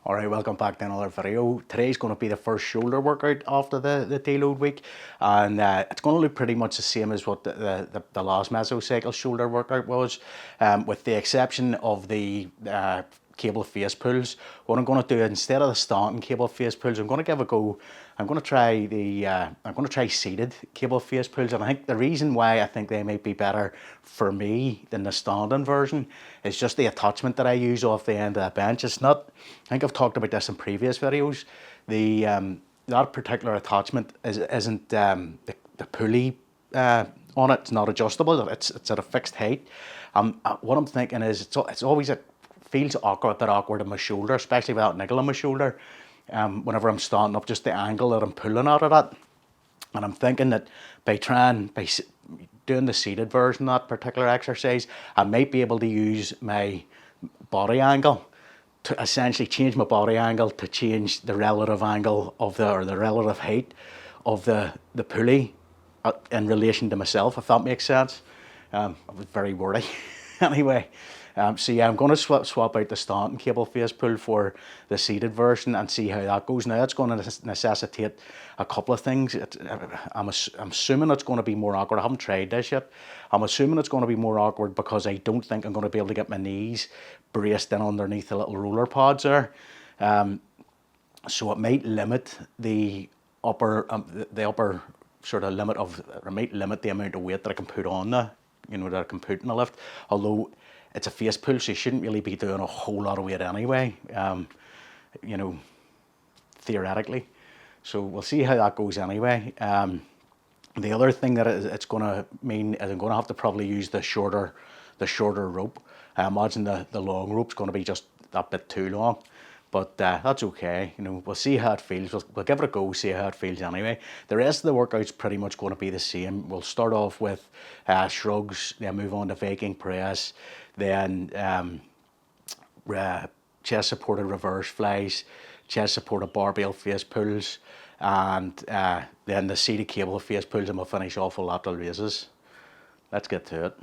Alright, welcome back to another video. Today's going to be the first shoulder workout after the deload week, and it's going to look pretty much the same as what the last mesocycle shoulder workout was, with the exception of the cable face pulls. What I'm going to do, instead of the standing cable face pulls, I'm going to give a go. I'm going to try seated cable face pulls, and I think the reason why I think they might be better for me than the standing version is just the attachment that I use off the end of the bench. It's not, I think I've talked about this in previous videos. That particular attachment isn't the pulley on it. It's not adjustable. It's at a fixed height. What I'm thinking is it's always feels a bit awkward in my shoulder, especially without niggle in my shoulder. Whenever I'm standing up, just the angle that I'm pulling out of that. And I'm thinking that by doing the seated version of that particular exercise, I might be able to use my body angle to essentially change my body angle to change the relative angle of the relative height of the pulley in relation to myself, if that makes sense. I was very wordy. Anyway, so yeah, I'm going to swap out the standing cable face pull for the seated version and see how that goes. Now, it's going to necessitate a couple of things. I'm assuming it's going to be more awkward. I haven't tried this yet. I'm assuming it's going to be more awkward because I don't think I'm going to be able to get my knees braced in underneath the little roller pods there. So it might limit the upper sort of limit of, or might limit the amount of weight that I can put on that I can put in the lift. Although it's a face pull, so you shouldn't really be doing a whole lot of weight anyway, theoretically. So we'll see how that goes anyway. The other thing that it's going to mean is I'm going to have to probably use the shorter rope. I imagine the long rope's going to be just that bit too long, but that's okay. We'll see how it feels. We'll give it a go, see how it feels anyway. The rest of the workout's pretty much going to be the same. We'll start off with shrugs, then move on to Viking Press, then chest supported reverse flies, chest supported barbell face pulls, and then the seated cable face pulls, and we'll finish off with lateral raises. Let's get to it.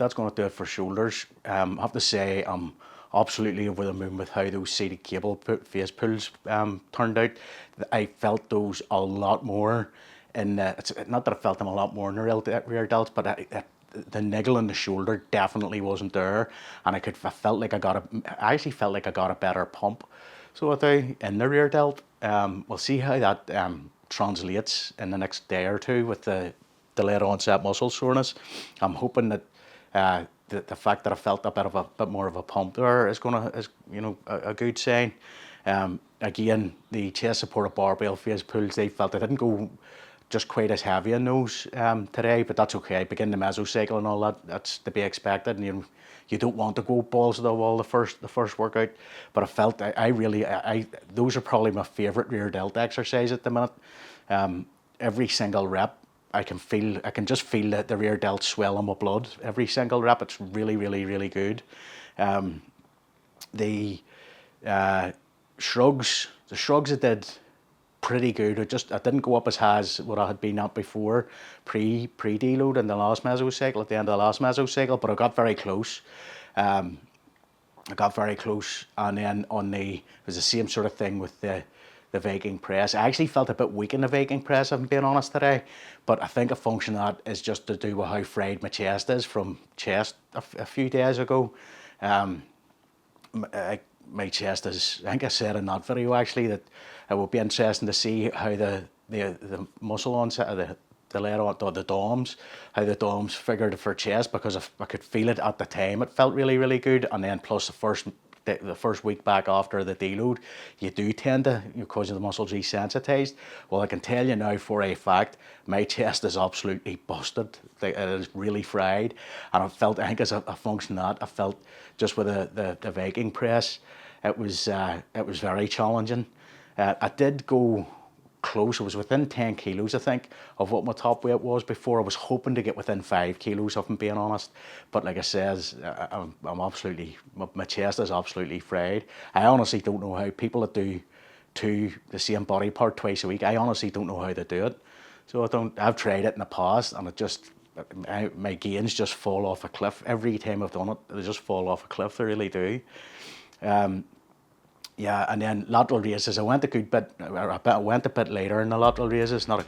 that's going to do it for shoulders. I have to say I'm absolutely over the moon with how those seated cable face pulls turned out. I felt those a lot more it's not that I felt them a lot more in the rear delts, but the niggle in the shoulder definitely wasn't there, and I felt like I actually felt like I got a better pump, so I do, in the rear delt. We'll see how that translates in the next day or two with the delayed onset muscle soreness. I'm hoping that the fact that I felt a bit more of a pump there is a good sign. Again, the chest supported barbell phase pulls, they felt I didn't go just quite as heavy in those today, but that's okay. Begin the mesocycle and all that, that's to be expected, and you don't want to go balls to the wall the first workout. But I felt those are probably my favorite rear delt exercise at the minute. Every single rep, I can just feel the rear delt swell in my blood. Every single rep, it's really, really, really good. The shrugs I did pretty good. I didn't go up as high as what I had been at before, pre-deload in the last mesocycle, at the end of the last mesocycle, but I got very close. And then it was the same sort of thing with the Viking Press. I actually felt a bit weak in the Viking Press, if I'm being honest today, but I think a function of that is just to do with how fried my chest is from chest a few days ago. My chest is, I think I said in that video actually, that it would be interesting to see how the muscle onset of the DOMs, how the DOMs figured for chest, because I could feel it at the time. It felt really, really good, and then plus the first week back after the deload, you do tend to, because of the muscles resensitized. Well, I can tell you now for a fact, my chest is absolutely busted. It is really fried, and I think as a function of that, I felt just with the Viking Press, it was very challenging. I did go close. I was within 10 kilos, I think, of what my top weight was before. I was hoping to get within 5 kilos, if I'm being honest. But like I says, my chest is absolutely fried. I honestly don't know how people that do the same body part twice a week, I honestly don't know how they do it. So I've tried it in the past, and my gains just fall off a cliff. Every time I've done it, they just fall off a cliff, they really do. Yeah, and then lateral raises, I went a bit later in the lateral raises, not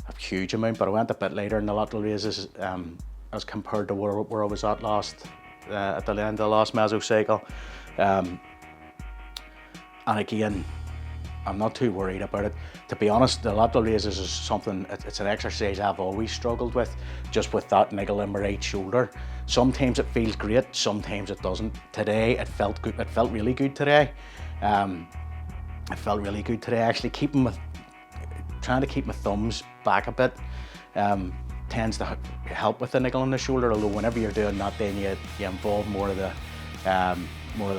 a huge amount, but I went a bit later in the lateral raises as compared to where I was at at the end of the last mesocycle. And again, I'm not too worried about it. To be honest, the lateral raises is something, it's an exercise I've always struggled with, just with that niggle in my right shoulder. Sometimes it feels great, sometimes it doesn't. Today, it felt good. It felt really good today. Actually, trying to keep my thumbs back a bit tends to help with the niggle in the shoulder. Although whenever you're doing that, then you involve more of the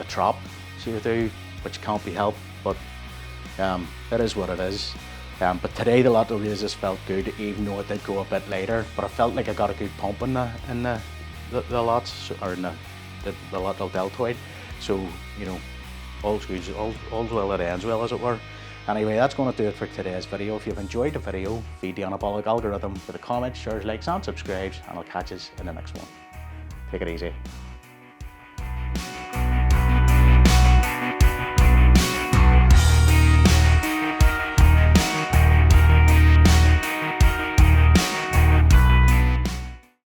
trap, so you do, which can't be helped. But it is what it is. But today the lateral raises felt good, even though it did go a bit later. But I felt like I got a good pump in the lats, or in the lateral deltoid. So all's good, all's well that ends well, as it were. Anyway, that's going to do it for today's video. If you've enjoyed the video, feed the anabolic algorithm with a comment, shares, likes and subscribes, and I'll catch you in the next one. Take it easy.